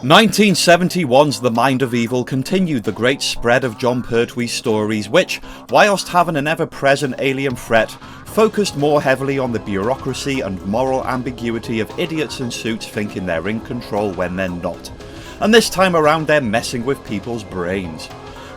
1971's The Mind of Evil continued the great spread of Jon Pertwee's stories which, whilst having an ever-present alien threat, focused more heavily on the bureaucracy and moral ambiguity of idiots in suits thinking they're in control when they're not. And this time around they're messing with people's brains.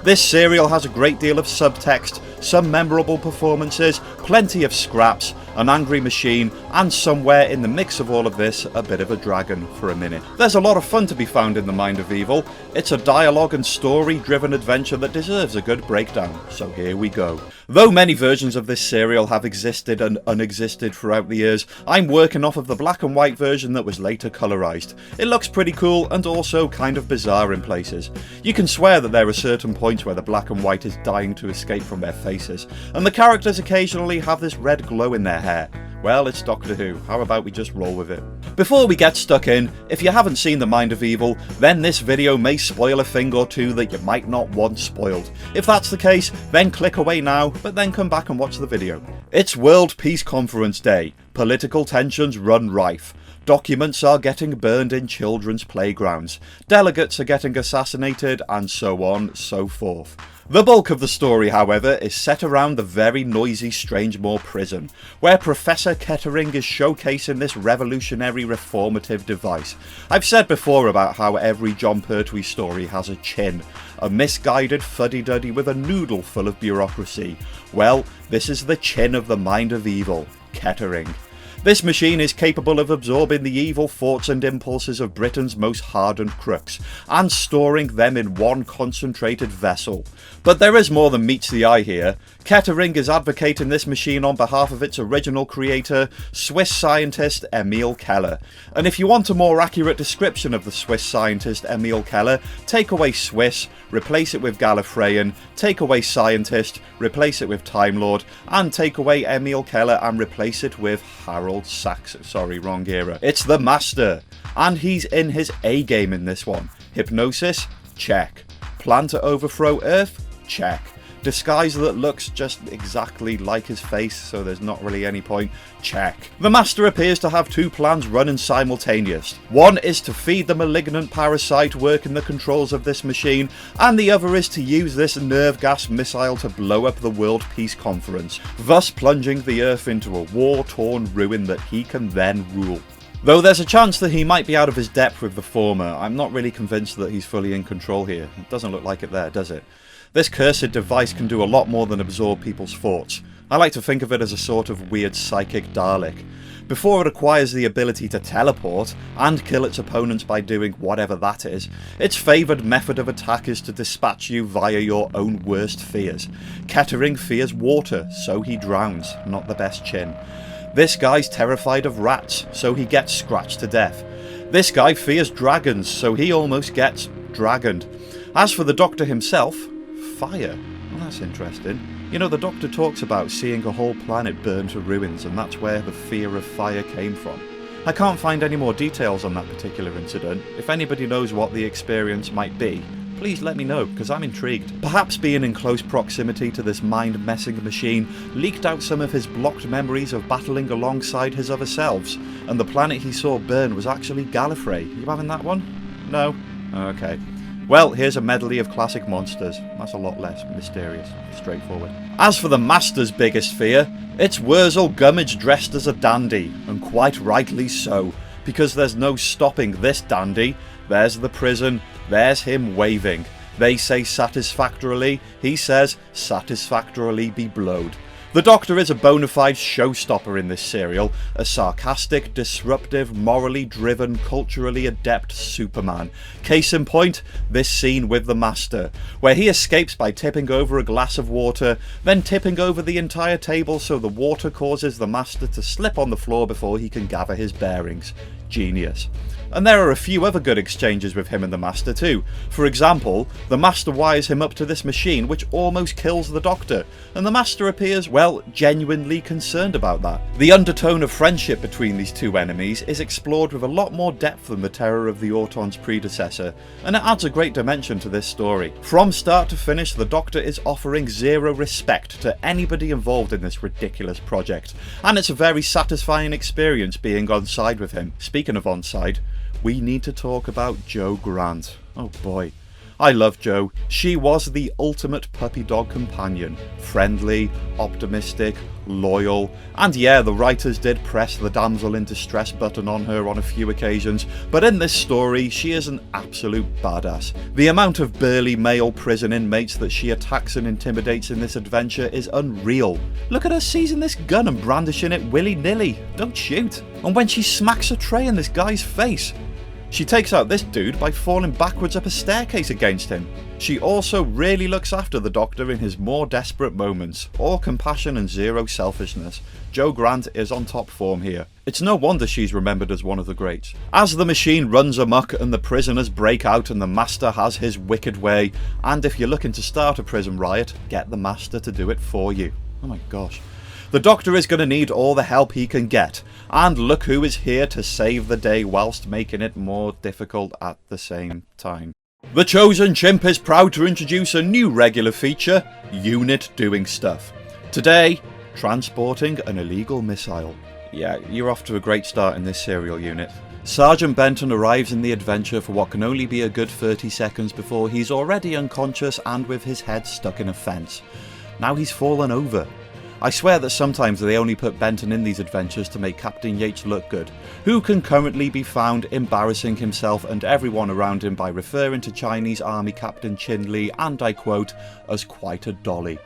This serial has a great deal of subtext, some memorable performances, plenty of scraps, an angry machine, and somewhere in the mix of all of this, a bit of a dragon for a minute. There's a lot of fun to be found in The Mind of Evil. It's a dialogue and story driven adventure that deserves a good breakdown, so here we go. Though many versions of this serial have existed and unexisted throughout the years, I'm working off of the black and white version that was later colorised. It looks pretty cool and also kind of bizarre in places. You can swear that there are certain points where the black and white is dying to escape from their faces, and the characters occasionally have this red glow in their hair. Well, it's Doctor Who, how about we just roll with it? Before we get stuck in, if you haven't seen The Mind of Evil, then this video may spoil a thing or two that you might not want spoiled. If that's the case, then click away now, but then come back and watch the video. It's World Peace Conference Day. Political tensions run rife. Documents are getting burned in children's playgrounds. Delegates are getting assassinated, and so on, so forth. The bulk of the story, however, is set around the very noisy Strangemore prison, where Professor Kettering is showcasing this revolutionary reformative device. I've said before about how every Jon Pertwee story has a chin, a misguided fuddy-duddy with a noodle full of bureaucracy. Well, this is the chin of the Mind of Evil, Kettering. This machine is capable of absorbing the evil thoughts and impulses of Britain's most hardened crooks, and storing them in one concentrated vessel. But there is more than meets the eye here. Kettering is advocating this machine on behalf of its original creator, Swiss scientist Emil Keller. And if you want a more accurate description of the Swiss scientist Emil Keller, take away Swiss, replace it with Gallifreyan, take away scientist, replace it with Time Lord, and take away Emil Keller and replace it with Harold Sachs. Sorry, wrong era. It's the Master, and he's in his A game in this one. Hypnosis? Check. Plan to overthrow Earth? Check. Disguise that looks just exactly like his face, so there's not really any point? Check. The Master appears to have two plans running simultaneous. One is to feed the malignant parasite working the controls of this machine, and the other is to use this nerve gas missile to blow up the World Peace Conference, thus plunging the Earth into a war-torn ruin that he can then rule. Though there's a chance that he might be out of his depth with the former, I'm not really convinced that he's fully in control here. It doesn't look like it there, does it? This cursed device can do a lot more than absorb people's thoughts. I like to think of it as a sort of weird psychic Dalek. Before it acquires the ability to teleport, and kill its opponents by doing whatever that is, its favoured method of attack is to dispatch you via your own worst fears. Kettering fears water, so he drowns, not the best chin. This guy's terrified of rats, so he gets scratched to death. This guy fears dragons, so he almost gets dragoned. As for the Doctor himself, fire. Well, that's interesting. You know, the Doctor talks about seeing a whole planet burn to ruins, and that's where the fear of fire came from. I can't find any more details on that particular incident. If anybody knows what the experience might be, please let me know, because I'm intrigued. Perhaps being in close proximity to this mind-messing machine leaked out some of his blocked memories of battling alongside his other selves, and the planet he saw burn was actually Gallifrey. You having that one? No? Okay. Well, here's a medley of classic monsters. That's a lot less mysterious, straightforward. As for the Master's biggest fear, it's Wurzel Gummidge dressed as a dandy, and quite rightly so, because there's no stopping this dandy. There's the prison, there's him waving. They say satisfactorily, he says satisfactorily be blowed. The Doctor is a bona fide showstopper in this serial, a sarcastic, disruptive, morally driven, culturally adept Superman. Case in point, this scene with the Master, where he escapes by tipping over a glass of water, then tipping over the entire table so the water causes the Master to slip on the floor before he can gather his bearings. Genius. And there are a few other good exchanges with him and the Master too. For example, the Master wires him up to this machine which almost kills the Doctor, and the Master appears, well, genuinely concerned about that. The undertone of friendship between these two enemies is explored with a lot more depth than the terror of the Auton's predecessor, and it adds a great dimension to this story. From start to finish, the Doctor is offering zero respect to anybody involved in this ridiculous project, and it's a very satisfying experience being on side with him. Speaking of on side, we need to talk about Jo Grant. Oh boy. I love Jo. She was the ultimate puppy dog companion. Friendly, optimistic, loyal, and yeah, the writers did press the damsel in distress button on her on a few occasions, but in this story, she is an absolute badass. The amount of burly male prison inmates that she attacks and intimidates in this adventure is unreal. Look at her seizing this gun and brandishing it willy-nilly. Don't shoot. And when she smacks a tray in this guy's face, she takes out this dude by falling backwards up a staircase against him. She also really looks after the Doctor in his more desperate moments. All compassion and zero selfishness. Jo Grant is on top form here. It's no wonder she's remembered as one of the greats. As the machine runs amok and the prisoners break out and the Master has his wicked way, and if you're looking to start a prison riot, get the Master to do it for you. Oh my gosh. The Doctor is going to need all the help he can get, and look who is here to save the day whilst making it more difficult at the same time. The Chosen Chimp is proud to introduce a new regular feature, Unit Doing Stuff. Today, transporting an illegal missile. Yeah, you're off to a great start in this serial unit. Sergeant Benton arrives in the adventure for what can only be a good 30 seconds before he's already unconscious and with his head stuck in a fence. Now he's fallen over. I swear that sometimes they only put Benton in these adventures to make Captain Yates look good, who can currently be found embarrassing himself and everyone around him by referring to Chinese Army Captain Chin Lee, and I quote, as quite a dolly.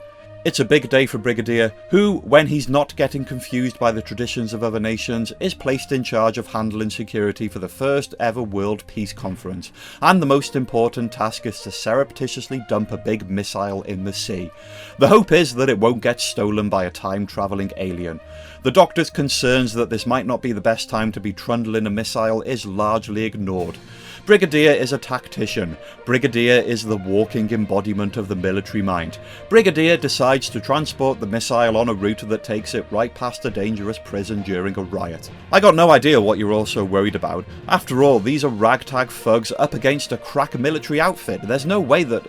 It's a big day for Brigadier, who, when he's not getting confused by the traditions of other nations, is placed in charge of handling security for the first ever World Peace Conference, and the most important task is to surreptitiously dump a big missile in the sea. The hope is that it won't get stolen by a time-travelling alien. The Doctor's concerns that this might not be the best time to be trundling a missile is largely ignored. Brigadier is a tactician. Brigadier is the walking embodiment of the military mind. Brigadier decides to transport the missile on a route that takes it right past a dangerous prison during a riot. I got no idea what you're all so worried about. After all, these are ragtag thugs up against a crack military outfit. There's no way that...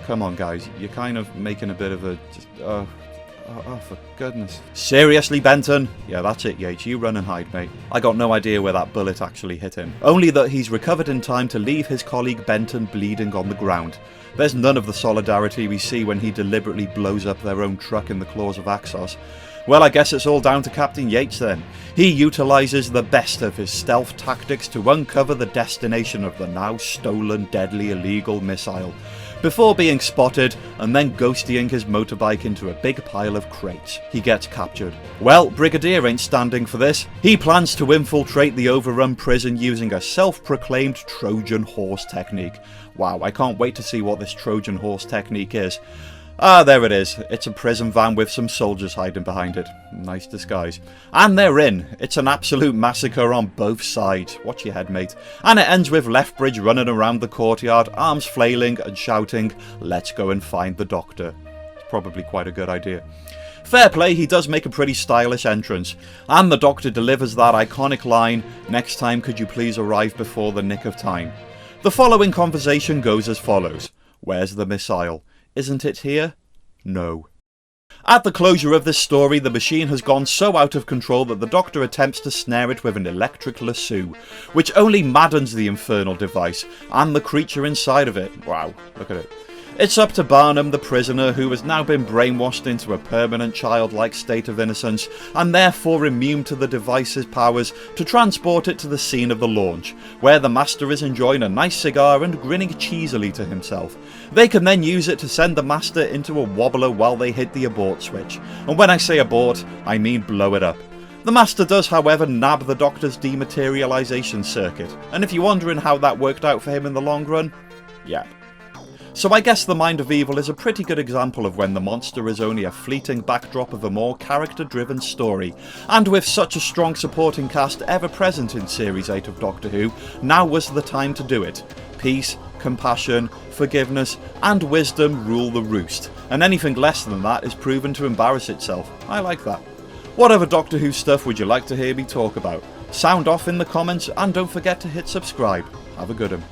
come on guys, you're kind of making a bit of a... Oh, for goodness. Seriously, Benton? Yeah, that's it, Yates. You run and hide, mate. I got no idea where that bullet actually hit him. Only that he's recovered in time to leave his colleague Benton bleeding on the ground. There's none of the solidarity we see when he deliberately blows up their own truck in the claws of Axos. Well, I guess it's all down to Captain Yates then. He utilises the best of his stealth tactics to uncover the destination of the now stolen deadly illegal missile, before being spotted and then ghostying his motorbike into a big pile of crates. He gets captured. Well, Brigadier ain't standing for this. He plans to infiltrate the overrun prison using a self-proclaimed Trojan horse technique. Wow, I can't wait to see what this Trojan horse technique is. Ah, there it is. It's a prison van with some soldiers hiding behind it. Nice disguise. And they're in. It's an absolute massacre on both sides. Watch your head, mate. And it ends with Lethbridge running around the courtyard, arms flailing and shouting, "Let's go and find the Doctor." It's probably quite a good idea. Fair play, he does make a pretty stylish entrance. And the Doctor delivers that iconic line, "Next time could you please arrive before the nick of time." The following conversation goes as follows. Where's the missile? Isn't it here? No. At the closure of this story, the machine has gone so out of control that the Doctor attempts to snare it with an electric lasso, which only maddens the infernal device and the creature inside of it. Wow, look at it. It's up to Barnum, the prisoner, who has now been brainwashed into a permanent childlike state of innocence, and therefore immune to the device's powers, to transport it to the scene of the launch, where the Master is enjoying a nice cigar and grinning cheesily to himself. They can then use it to send the Master into a wobbler while they hit the abort switch. And when I say abort, I mean blow it up. The Master does, however, nab the Doctor's dematerialization circuit, and if you're wondering how that worked out for him in the long run, yeah. So I guess The Mind of Evil is a pretty good example of when the monster is only a fleeting backdrop of a more character-driven story, and with such a strong supporting cast ever present in Series 8 of Doctor Who, now was the time to do it. Peace, compassion, forgiveness, and wisdom rule the roost, and anything less than that is proven to embarrass itself. I like that. What other Doctor Who stuff would you like to hear me talk about? Sound off in the comments, and don't forget to hit subscribe. Have a good one.